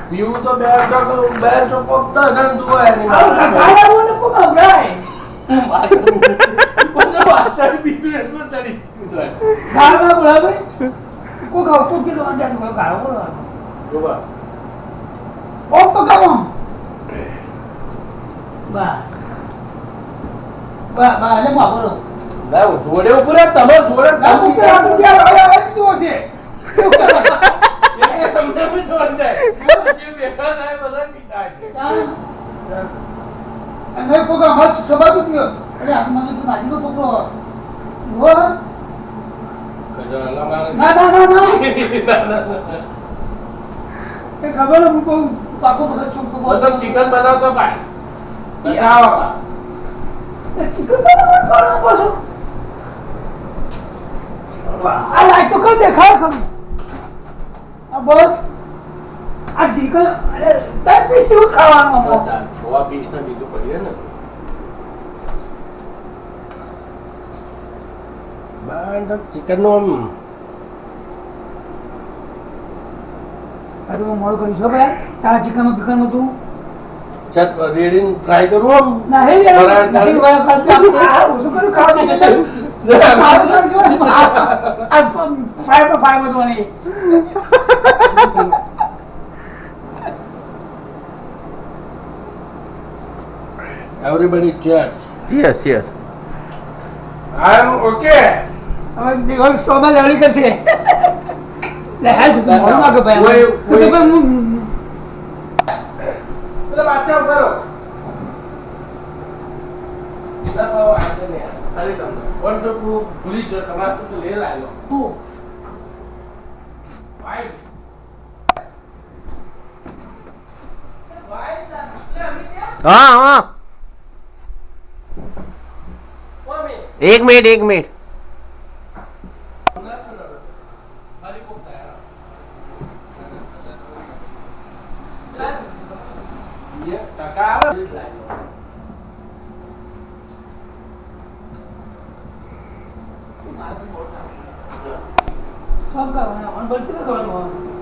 પીવું તો બે ચોખ્ખો 10 જણ જોવાય નહીં. બીજું એટલું ચડી જોડે ઉપર તમે જોડે ચિકન બનાવતો ભાઈ આ લાઈટ તો કઈ દેખાય ખરું બસ આ ચિકન તઈ પીસ શું ખાવાનું 6 પીસ ને બીજું પડીએ ને બાંડ ચિકન નો અરે હું મોડું કરી છો ભાઈ તારા ચિકન માં પીકન તું ચટ રેડી ટ્રાય કરું આમ ના હે નહીં વાળા કરતા શું કરું ખાવા દે Everybody cheers. Yes. I am okay. હવે દિવસ સોમાં લડી કરશે લે હેલ્થ મોડું ના કે ભાઈ પેલા બાચા કરો ના પાવ આજે ને ખાલી તમને વન ટુ ભૂલી જો તમારે તો લે લાયો હું ભાઈ हाँ एक मिनट सब का बोलते ना